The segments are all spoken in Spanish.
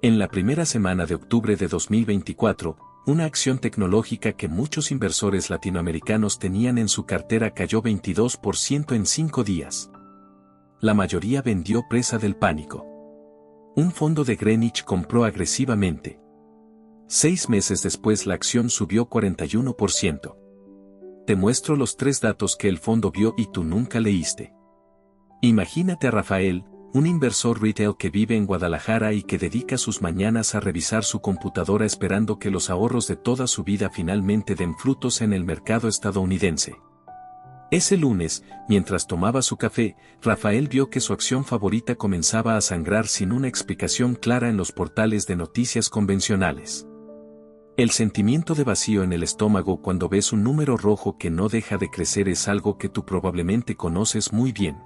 En la primera semana de octubre de 2024, una acción tecnológica que muchos inversores latinoamericanos tenían en su cartera cayó 22% en 5 días. La mayoría vendió presa del pánico. Un fondo de Greenwich compró agresivamente. 6 meses después la acción subió 41%. Te muestro los 3 datos que el fondo vio y tú nunca leíste. Imagínate a Rafael, un inversor retail que vive en Guadalajara y que dedica sus mañanas a revisar su computadora esperando que los ahorros de toda su vida finalmente den frutos en el mercado estadounidense. Ese lunes, mientras tomaba su café, Rafael vio que su acción favorita comenzaba a sangrar sin una explicación clara en los portales de noticias convencionales. El sentimiento de vacío en el estómago cuando ves un número rojo que no deja de crecer es algo que tú probablemente conoces muy bien.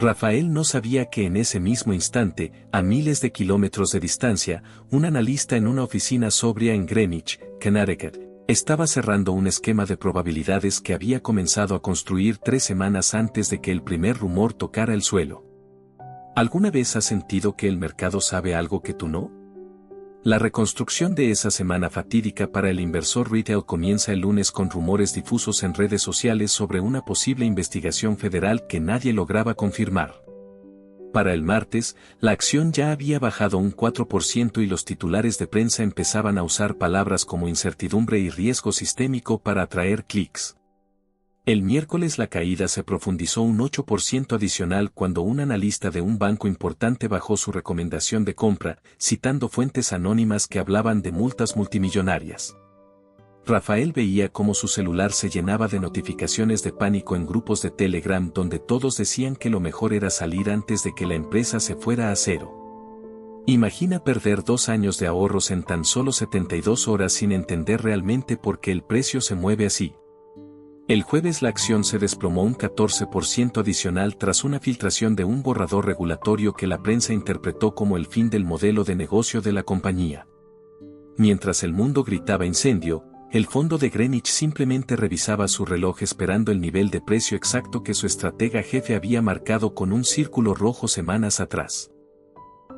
Rafael no sabía que en ese mismo instante, a miles de kilómetros de distancia, un analista en una oficina sobria en Greenwich, Connecticut, estaba cerrando un esquema de probabilidades que había comenzado a construir 3 semanas antes de que el primer rumor tocara el suelo. ¿Alguna vez has sentido que el mercado sabe algo que tú no? La reconstrucción de esa semana fatídica para el inversor retail comienza el lunes con rumores difusos en redes sociales sobre una posible investigación federal que nadie lograba confirmar. Para el martes, la acción ya había bajado un 4% y los titulares de prensa empezaban a usar palabras como incertidumbre y riesgo sistémico para atraer clics. El miércoles la caída se profundizó un 8% adicional cuando un analista de un banco importante bajó su recomendación de compra, citando fuentes anónimas que hablaban de multas multimillonarias. Rafael veía cómo su celular se llenaba de notificaciones de pánico en grupos de Telegram donde todos decían que lo mejor era salir antes de que la empresa se fuera a cero. Imagina perder 2 años de ahorros en tan solo 72 horas sin entender realmente por qué el precio se mueve así. El jueves la acción se desplomó un 14% adicional tras una filtración de un borrador regulatorio que la prensa interpretó como el fin del modelo de negocio de la compañía. Mientras el mundo gritaba incendio, el fondo de Greenwich simplemente revisaba su reloj esperando el nivel de precio exacto que su estratega jefe había marcado con un círculo rojo semanas atrás.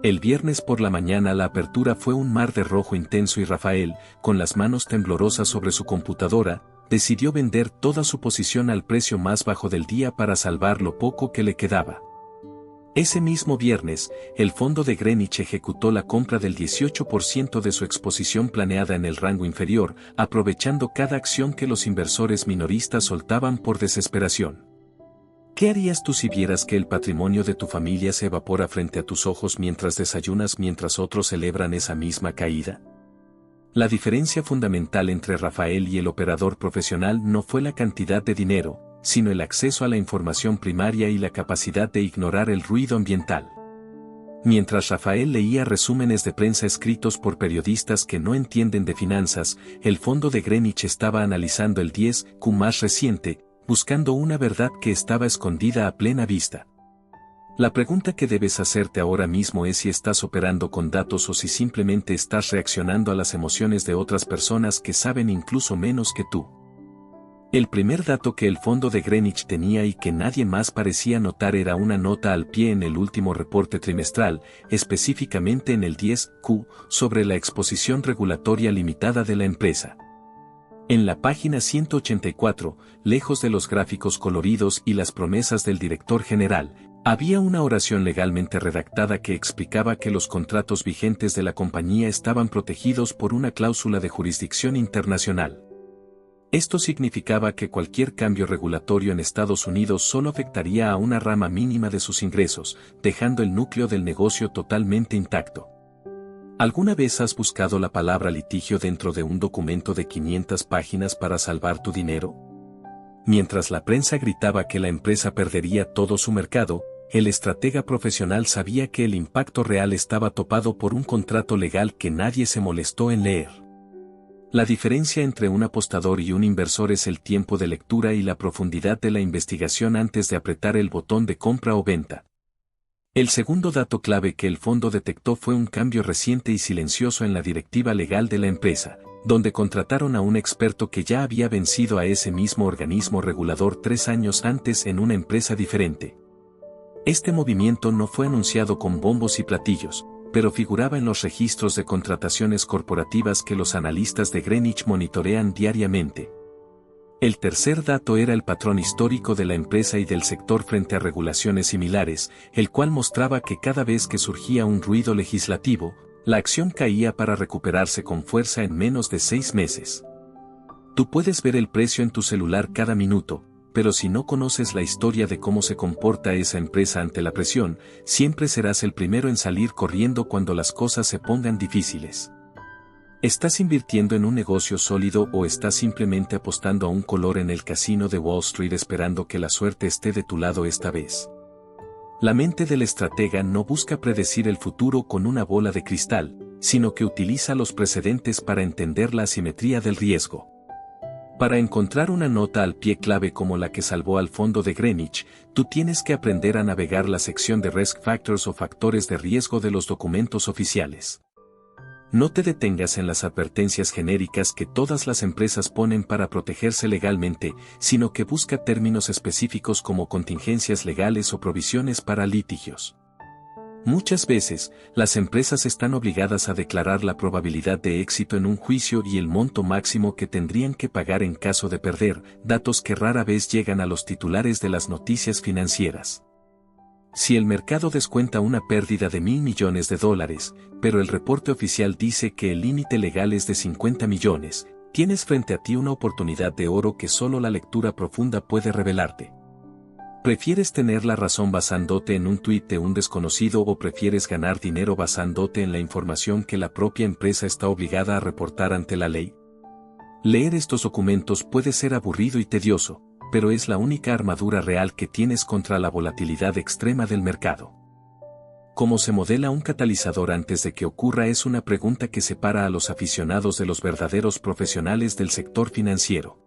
El viernes por la mañana la apertura fue un mar de rojo intenso y Rafael, con las manos temblorosas sobre su computadora, decidió vender toda su posición al precio más bajo del día para salvar lo poco que le quedaba. Ese mismo viernes, el fondo de Greenwich ejecutó la compra del 18% de su exposición planeada en el rango inferior, aprovechando cada acción que los inversores minoristas soltaban por desesperación. ¿Qué harías tú si vieras que el patrimonio de tu familia se evapora frente a tus ojos mientras desayunas mientras otros celebran esa misma caída? La diferencia fundamental entre Rafael y el operador profesional no fue la cantidad de dinero, sino el acceso a la información primaria y la capacidad de ignorar el ruido ambiental. Mientras Rafael leía resúmenes de prensa escritos por periodistas que no entienden de finanzas, el fondo de Greenwich estaba analizando el 10Q más reciente, buscando una verdad que estaba escondida a plena vista. La pregunta que debes hacerte ahora mismo es si estás operando con datos o si simplemente estás reaccionando a las emociones de otras personas que saben incluso menos que tú. El primer dato que el fondo de Greenwich tenía y que nadie más parecía notar era una nota al pie en el último reporte trimestral, específicamente en el 10Q, sobre la exposición regulatoria limitada de la empresa. En la página 184, lejos de los gráficos coloridos y las promesas del director general, había una oración legalmente redactada que explicaba que los contratos vigentes de la compañía estaban protegidos por una cláusula de jurisdicción internacional. Esto significaba que cualquier cambio regulatorio en Estados Unidos solo afectaría a una rama mínima de sus ingresos, dejando el núcleo del negocio totalmente intacto. ¿Alguna vez has buscado la palabra litigio dentro de un documento de 500 páginas para salvar tu dinero? Mientras la prensa gritaba que la empresa perdería todo su mercado, el estratega profesional sabía que el impacto real estaba topado por un contrato legal que nadie se molestó en leer. La diferencia entre un apostador y un inversor es el tiempo de lectura y la profundidad de la investigación antes de apretar el botón de compra o venta. El segundo dato clave que el fondo detectó fue un cambio reciente y silencioso en la directiva legal de la empresa, donde contrataron a un experto que ya había vencido a ese mismo organismo regulador 3 años antes en una empresa diferente. Este movimiento no fue anunciado con bombos y platillos, pero figuraba en los registros de contrataciones corporativas que los analistas de Greenwich monitorean diariamente. El tercer dato era el patrón histórico de la empresa y del sector frente a regulaciones similares, el cual mostraba que cada vez que surgía un ruido legislativo, la acción caía para recuperarse con fuerza en menos de 6 meses. Tú puedes ver el precio en tu celular cada minuto, pero si no conoces la historia de cómo se comporta esa empresa ante la presión, siempre serás el primero en salir corriendo cuando las cosas se pongan difíciles. ¿Estás invirtiendo en un negocio sólido o estás simplemente apostando a un color en el casino de Wall Street esperando que la suerte esté de tu lado esta vez? La mente del estratega no busca predecir el futuro con una bola de cristal, sino que utiliza los precedentes para entender la asimetría del riesgo. Para encontrar una nota al pie clave como la que salvó al fondo de Greenwich, tú tienes que aprender a navegar la sección de Risk Factors o factores de riesgo de los documentos oficiales. No te detengas en las advertencias genéricas que todas las empresas ponen para protegerse legalmente, sino que busca términos específicos como contingencias legales o provisiones para litigios. Muchas veces, las empresas están obligadas a declarar la probabilidad de éxito en un juicio y el monto máximo que tendrían que pagar en caso de perder, datos que rara vez llegan a los titulares de las noticias financieras. Si el mercado descuenta una pérdida de $1.000 millones, pero el reporte oficial dice que el límite legal es de 50 millones, tienes frente a ti una oportunidad de oro que solo la lectura profunda puede revelarte. ¿Prefieres tener la razón basándote en un tuit de un desconocido o prefieres ganar dinero basándote en la información que la propia empresa está obligada a reportar ante la ley? Leer estos documentos puede ser aburrido y tedioso, pero es la única armadura real que tienes contra la volatilidad extrema del mercado. ¿Cómo se modela un catalizador antes de que ocurra? Es una pregunta que separa a los aficionados de los verdaderos profesionales del sector financiero.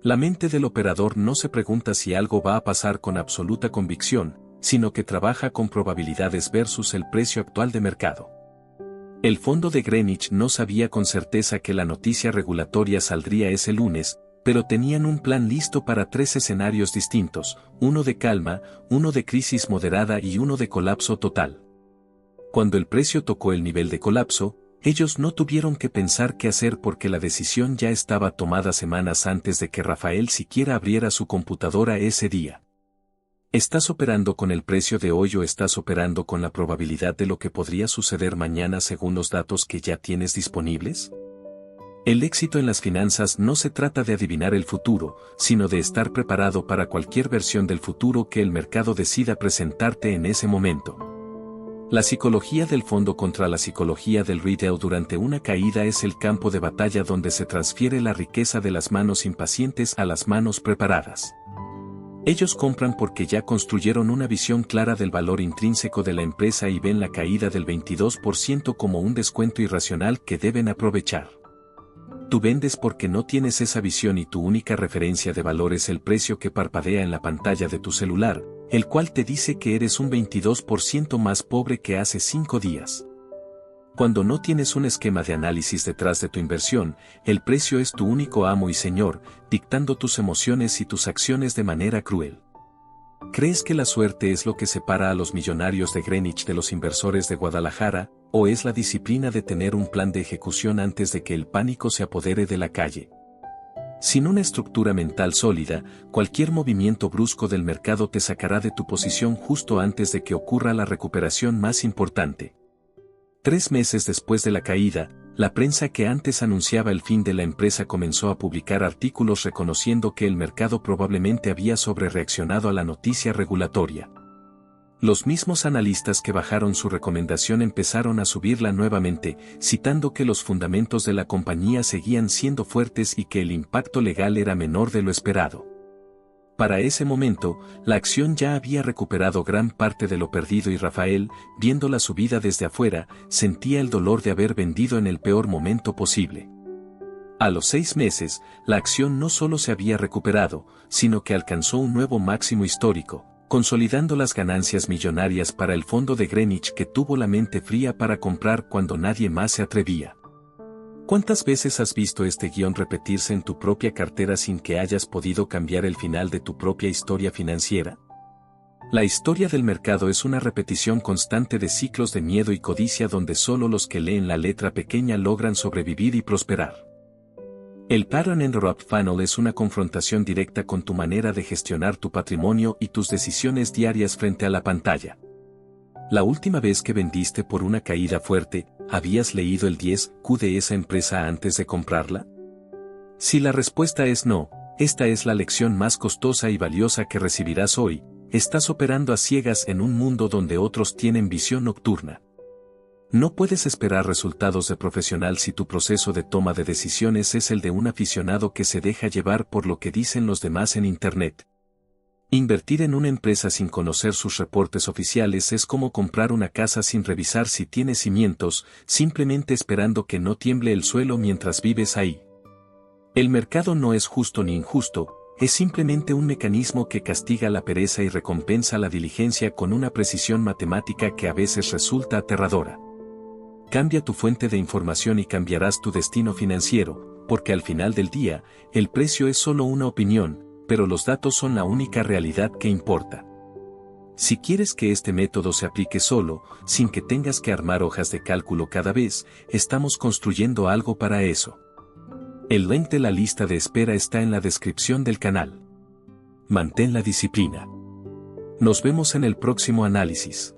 La mente del operador no se pregunta si algo va a pasar con absoluta convicción, sino que trabaja con probabilidades versus el precio actual de mercado. El fondo de Greenwich no sabía con certeza que la noticia regulatoria saldría ese lunes, pero tenían un plan listo para 3 escenarios distintos, uno de calma, uno de crisis moderada y uno de colapso total. Cuando el precio tocó el nivel de colapso, ellos no tuvieron que pensar qué hacer porque la decisión ya estaba tomada semanas antes de que Rafael siquiera abriera su computadora ese día. ¿Estás operando con el precio de hoy o estás operando con la probabilidad de lo que podría suceder mañana según los datos que ya tienes disponibles? El éxito en las finanzas no se trata de adivinar el futuro, sino de estar preparado para cualquier versión del futuro que el mercado decida presentarte en ese momento. La psicología del fondo contra la psicología del retail durante una caída es el campo de batalla donde se transfiere la riqueza de las manos impacientes a las manos preparadas. Ellos compran porque ya construyeron una visión clara del valor intrínseco de la empresa y ven la caída del 22% como un descuento irracional que deben aprovechar. Tú vendes porque no tienes esa visión y tu única referencia de valor es el precio que parpadea en la pantalla de tu celular, el cual te dice que eres un 22% más pobre que hace 5 días. Cuando no tienes un esquema de análisis detrás de tu inversión, el precio es tu único amo y señor, dictando tus emociones y tus acciones de manera cruel. ¿Crees que la suerte es lo que separa a los millonarios de Greenwich de los inversores de Guadalajara, o es la disciplina de tener un plan de ejecución antes de que el pánico se apodere de la calle? Sin una estructura mental sólida, cualquier movimiento brusco del mercado te sacará de tu posición justo antes de que ocurra la recuperación más importante. 3 meses después de la caída, la prensa que antes anunciaba el fin de la empresa comenzó a publicar artículos reconociendo que el mercado probablemente había sobrereaccionado a la noticia regulatoria. Los mismos analistas que bajaron su recomendación empezaron a subirla nuevamente, citando que los fundamentos de la compañía seguían siendo fuertes y que el impacto legal era menor de lo esperado. Para ese momento, la acción ya había recuperado gran parte de lo perdido y Rafael, viendo la subida desde afuera, sentía el dolor de haber vendido en el peor momento posible. A los 6 meses, la acción no solo se había recuperado, sino que alcanzó un nuevo máximo histórico, consolidando las ganancias millonarias para el fondo de Greenwich que tuvo la mente fría para comprar cuando nadie más se atrevía. ¿Cuántas veces has visto este guión repetirse en tu propia cartera sin que hayas podido cambiar el final de tu propia historia financiera? La historia del mercado es una repetición constante de ciclos de miedo y codicia donde solo los que leen la letra pequeña logran sobrevivir y prosperar. El Pattern Interrupt Funnel es una confrontación directa con tu manera de gestionar tu patrimonio y tus decisiones diarias frente a la pantalla. La última vez que vendiste por una caída fuerte, ¿habías leído el 10Q de esa empresa antes de comprarla? Si la respuesta es no, esta es la lección más costosa y valiosa que recibirás hoy. Estás operando a ciegas en un mundo donde otros tienen visión nocturna. No puedes esperar resultados de profesional si tu proceso de toma de decisiones es el de un aficionado que se deja llevar por lo que dicen los demás en Internet. Invertir en una empresa sin conocer sus reportes oficiales es como comprar una casa sin revisar si tiene cimientos, simplemente esperando que no tiemble el suelo mientras vives ahí. El mercado no es justo ni injusto, es simplemente un mecanismo que castiga la pereza y recompensa la diligencia con una precisión matemática que a veces resulta aterradora. Cambia tu fuente de información y cambiarás tu destino financiero, porque al final del día, el precio es solo una opinión, pero los datos son la única realidad que importa. Si quieres que este método se aplique solo, sin que tengas que armar hojas de cálculo cada vez, estamos construyendo algo para eso. El link de la lista de espera está en la descripción del canal. Mantén la disciplina. Nos vemos en el próximo análisis.